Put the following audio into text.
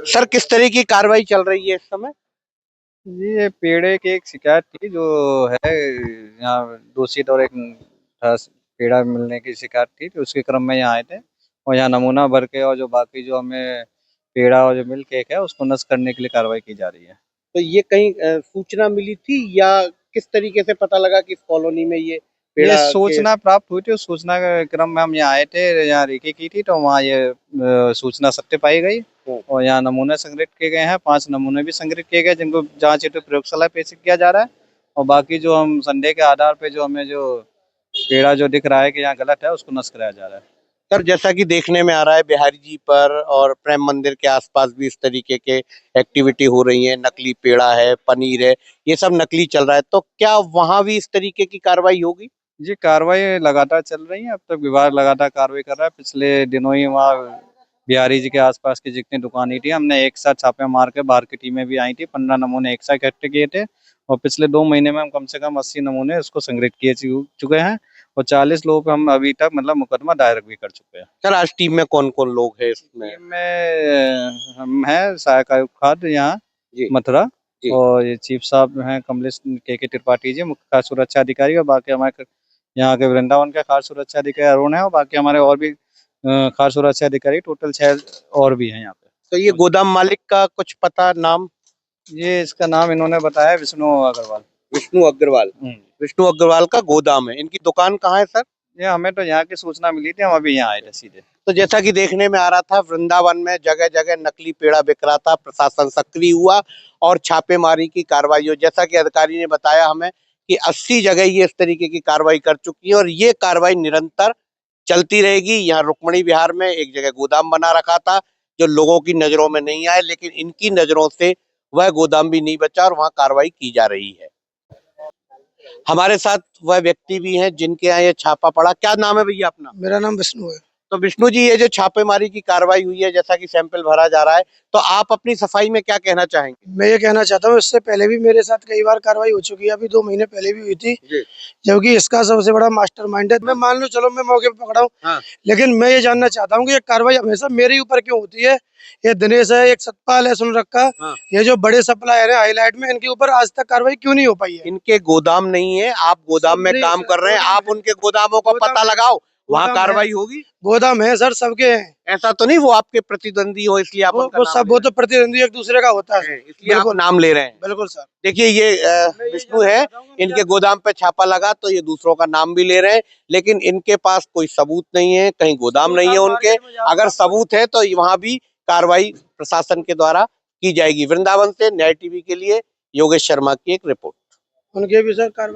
Sir किस तरह की कार्रवाई चल रही है इस समय? जी, ये पेड़े की एक शिकायत थी जो है यहाँ दूषित और एक पेड़ा मिलने की शिकायत थी, तो उसके क्रम में यहाँ आए थे और यहाँ नमूना भर के और जो बाकी जो हमें पेड़ा और जो मिल्क केक है उसको नष्ट करने के लिए कार्रवाई की जा रही है। तो ये कहीं सूचना मिली थी या किस तरीके से पता लगा कि इस कॉलोनी में ये ये पेड़ा के? सूचना प्राप्त हुई थी, उस सूचना के क्रम में हम यहाँ आए थे, यहाँ रेकी की थी तो वहाँ ये सूचना सत्य पाई गई और यहाँ नमूने संग्रहित किए गए हैं। 5 नमूने भी संग्रहित किए गए जिनको जांच हेतु प्रयोगशाला पेश किया जा रहा है और बाकी जो हम संदेह के आधार पे जो हमें जो पेड़ा जो दिख रहा है कि यहाँ गलत है उसको नष्ट कराया जा रहा है। सर जैसा कि देखने में आ रहा है बिहारी जी पर और प्रेम मंदिर के आसपास भी इस तरीके के एक्टिविटी हो रही है, नकली पेड़ा है, पनीर है, ये सब नकली चल रहा है, तो क्या वहां भी इस तरीके की कार्रवाई होगी? जी, कार्रवाई लगातार चल रही है। अब तक विभाग लगातार कार्रवाई कर रहा है। पिछले दिनों ही वहाँ बिहारी जी के आसपास की जितनी दुकानें थी हमने एक साथ छापे मार के, बाहर की टीमें भी आई थी, 15 नमूने एक साथ इकट्ठे किए थे और पिछले 2 महीने में हम कम से कम 80 नमूने उसको संग्रहित किए चुके हैं और 40 लोगों पे हम अभी तक मतलब मुकदमा दायर भी कर चुके हैं। सर आज टीम में कौन कौन लोग हैं इसमें? टीम में हम हैं सहायक आयुक्त खाद्य यहाँ जी मथुरा जी। और ये चीफ साहब हैं कमलेश के त्रिपाठी जी, मुख्य खाद्य सुरक्षा अधिकारी, और बाकी हमारे यहाँ के वृंदावन के खाद्य सुरक्षा अधिकारी अरुण है और बाकी हमारे और भी खाद्य सुरक्षा अधिकारी, टोटल 6 और भी हैं यहाँ पे। तो ये गोदाम मालिक का कुछ पता नाम? ये इसका नाम इन्होंने बताया विष्णु अग्रवाल। विष्णु अग्रवाल। विष्णु अग्रवाल का गोदाम है। इनकी दुकान कहाँ है सर? ये हमें तो यहाँ की सूचना मिली थी, हम अभी यहाँ आए थे सीधे। तो जैसा कि देखने में आ रहा था वृंदावन में जगह जगह नकली पेड़ा बिक रहा था, प्रशासन सक्रिय हुआ और छापेमारी की कार्रवाई हुई। जैसा कि अधिकारी ने बताया हमें कि 80 जगह ये इस तरीके की कार्रवाई कर चुकी है और ये कार्रवाई निरंतर चलती रहेगी। यहाँ रुक्मणी विहार में एक जगह गोदाम बना रखा था जो लोगों की नजरों में नहीं आए, लेकिन इनकी नजरों से वह गोदाम भी नहीं बचा और वहां कार्रवाई की जा रही है। हमारे साथ वह व्यक्ति भी हैं जिनके यहाँ ये छापा पड़ा। क्या नाम है भैया अपना? मेरा नाम विष्णु है। तो विष्णु जी, ये जो छापेमारी की कार्रवाई हुई है, जैसा कि सैंपल भरा जा रहा है, तो आप अपनी सफाई में क्या कहना चाहेंगे? मैं ये कहना चाहता हूँ, इससे पहले भी मेरे साथ कई बार कार्रवाई हो चुकी है, अभी 2 महीने पहले भी हुई थी, जबकि इसका सबसे बड़ा मास्टरमाइंड है। मैं मान लो चलो मैं मौके पे पकड़ा हूँ, हाँ। लेकिन मैं ये जानना चाहता हूँ कि ये कार्रवाई हमेशा मेरे ऊपर क्यों होती है? ये दिनेश है, एक सतपाल है, सुन रखा, हाँ। ये जो बड़े सप्लायर है हाईलाइट में, इनके ऊपर आज तक कार्रवाई क्यों नहीं हो पाई है? इनके गोदाम नहीं है, आप गोदाम में काम कर रहे हैं, आप उनके गोदामों का पता लगाओ, वहाँ कार्रवाई होगी। गोदाम है सर, सबके हैं। ऐसा तो नहीं वो आपके प्रतिद्वंदी हो इसलिए आप उनका नाम वो तो प्रतिद्वंदी एक दूसरे का होता है, इसलिए आप नाम ले रहे हैं। बिल्कुल सर। देखिए ये विष्णु है, इनके गोदाम पे छापा लगा तो ये दूसरों का नाम भी ले रहे हैं, लेकिन इनके पास कोई सबूत नहीं है, कहीं गोदाम नहीं है उनके। अगर सबूत है तो वहां भी कार्रवाई प्रशासन के द्वारा की जाएगी। वृंदावन से न्याय टीवी के लिए योगेश शर्मा की एक रिपोर्ट। उनके भी सर कार्रवाई